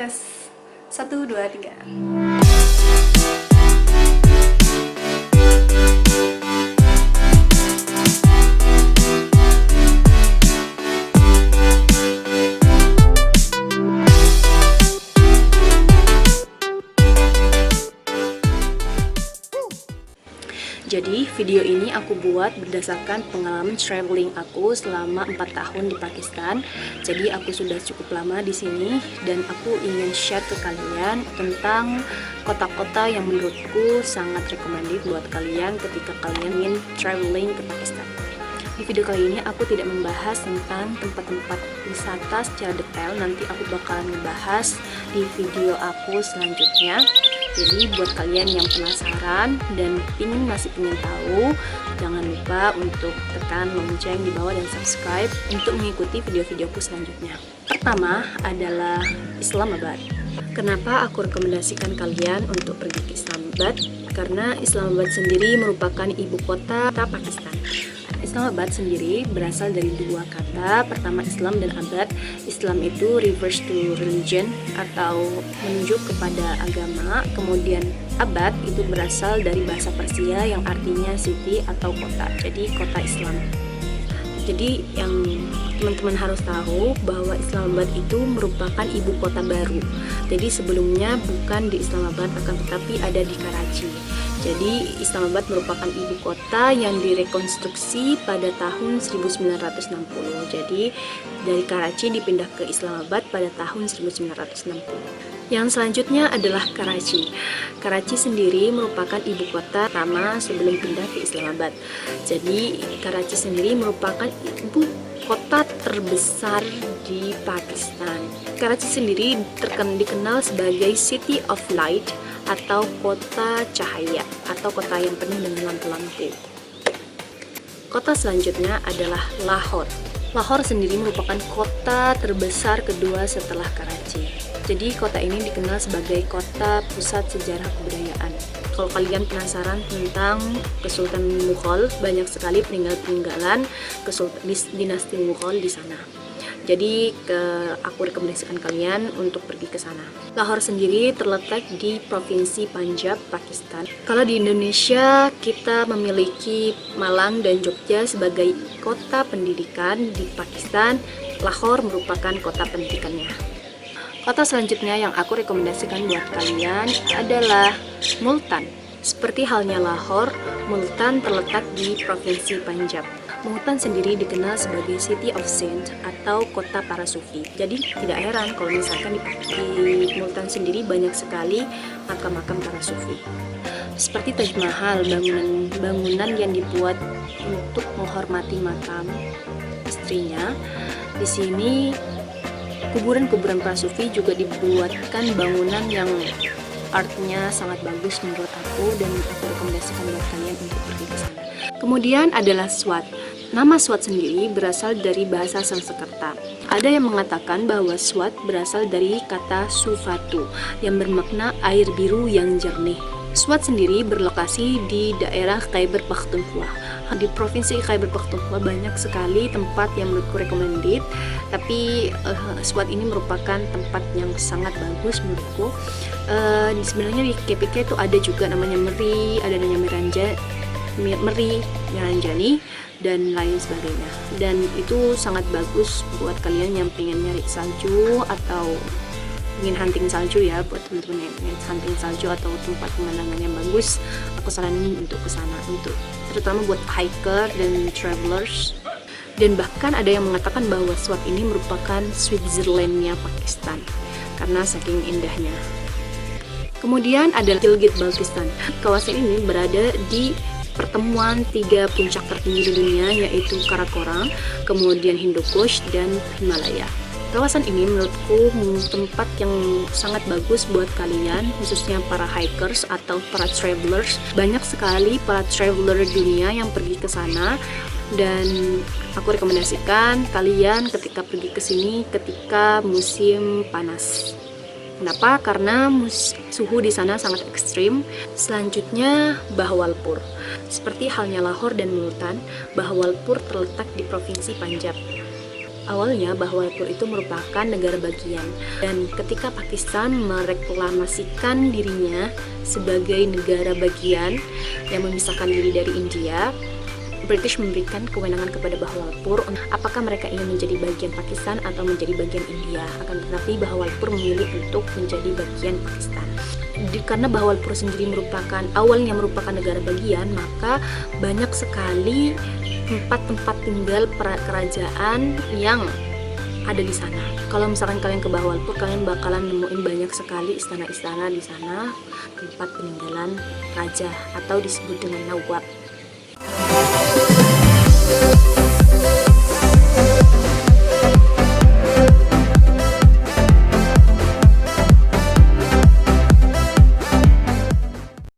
Tes 1, 2, 3. Jadi video ini aku buat berdasarkan pengalaman traveling aku selama 4 tahun di Pakistan. Jadi aku sudah cukup lama di sini dan aku ingin share ke kalian tentang kota-kota yang menurutku sangat recommended buat kalian ketika kalian ingin traveling ke Pakistan. Di video kali ini aku tidak membahas tentang tempat-tempat wisata secara detail, nanti aku bakalan membahas di video aku selanjutnya. Jadi buat kalian yang penasaran dan masih ingin tahu, jangan lupa untuk tekan lonceng di bawah dan subscribe untuk mengikuti video-videoku selanjutnya. Pertama adalah Islamabad. Kenapa aku rekomendasikan kalian untuk pergi ke Islamabad? Karena Islamabad sendiri merupakan ibu kota Pakistan. Islamabad sendiri berasal dari dua kata, pertama Islam dan abad. Islam itu refers to religion atau menunjuk kepada agama, kemudian abad itu berasal dari bahasa Persia yang artinya city atau kota, jadi kota Islam. Jadi yang teman-teman harus tahu bahwa Islamabad itu merupakan ibu kota baru. Jadi sebelumnya bukan di Islamabad akan tetapi ada di Karachi. Jadi Islamabad merupakan ibu kota yang direkonstruksi pada tahun 1960. Jadi dari Karachi dipindah ke Islamabad pada tahun 1960. Yang selanjutnya adalah Karachi. Karachi sendiri merupakan ibu kota pertama sebelum pindah ke Islamabad. Jadi Karachi sendiri merupakan ibu kota terbesar di Pakistan. Karachi sendiri dikenal sebagai City of Light atau kota cahaya atau kota yang penuh dengan lampu-lampu. Kota selanjutnya adalah Lahore. Lahore sendiri merupakan kota terbesar kedua setelah Karachi. Jadi kota ini dikenal sebagai kota pusat sejarah kebudayaan. Kalau kalian penasaran tentang Kesultanan Mughal, banyak sekali peninggalan dinasti Mughal di sana. Jadi aku rekomendasikan kalian untuk pergi ke sana. Lahore sendiri terletak di Provinsi Punjab, Pakistan. Kalau di Indonesia, kita memiliki Malang dan Jogja sebagai kota pendidikan. Di Pakistan, Lahore merupakan kota pendidikannya. Kota selanjutnya yang aku rekomendasikan buat kalian adalah Multan. Seperti halnya Lahore, Multan terletak di Provinsi Punjab. Multan sendiri dikenal sebagai City of Saints atau kota para sufi. Jadi tidak heran kalau misalkan di Multan sendiri banyak sekali makam-makam para sufi. Seperti Taj Mahal, bangunan yang dibuat untuk menghormati makam istrinya. Di sini kuburan-kuburan para sufi juga dibuatkan bangunan yang artnya sangat bagus menurut aku dan aku rekomendasikan buat kalian untuk pergi ke sana. Kemudian adalah Swat. Nama Swat sendiri berasal dari bahasa Sanskerta. Ada yang mengatakan bahwa Swat berasal dari kata Sufatu yang bermakna air biru yang jernih. Swat sendiri berlokasi di daerah Khyber Pakhtunkhwa. Di provinsi Khyber Pakhtunkhwa banyak sekali tempat yang menurutku recommended, tapi Swat ini merupakan tempat yang sangat bagus menurutku. Sebenarnya di KPK itu ada juga namanya Meri, ada namanya Meri, Miranjani, dan lain sebagainya. Dan itu sangat bagus buat kalian yang pengen nyari salju atau ingin hunting salju ya, buat teman-teman yang ingin hunting salju atau tempat pemandangan yang bagus, aku saranin untuk ke sana, untuk terutama buat hiker dan travelers. Dan bahkan ada yang mengatakan bahwa Swat ini merupakan Switzerland-nya Pakistan karena saking indahnya. Kemudian ada Gilgit-Baltistan. Kawasan ini berada di pertemuan 3 puncak tertinggi di dunia, yaitu Karakoram, kemudian Hindu Kush, dan Himalaya. Kawasan ini menurutku tempat yang sangat bagus buat kalian, khususnya para hikers atau para travelers. Banyak sekali para traveler dunia yang pergi ke sana dan aku rekomendasikan kalian ketika pergi ke sini ketika musim panas. Kenapa? Karena suhu di sana sangat ekstrim. Selanjutnya Bahawalpur. Seperti halnya Lahore dan Multan, Bahawalpur terletak di Provinsi Punjab. Awalnya Bahawalpur itu merupakan negara bagian, dan ketika Pakistan mereklamasikan dirinya sebagai negara bagian yang memisahkan diri dari India, British memberikan kewenangan kepada Bahawalpur apakah mereka ingin menjadi bagian Pakistan atau menjadi bagian India. Akan tetapi Bahawalpur memilih untuk menjadi bagian Pakistan. Karena Bahawalpur sendiri awalnya merupakan negara bagian, maka banyak sekali tempat tinggal kerajaan yang ada di sana. Kalau misalkan kalian ke Bahawalpur, kalian bakalan nemuin banyak sekali istana-istana di sana, tempat peninggalan raja atau disebut dengan nawab.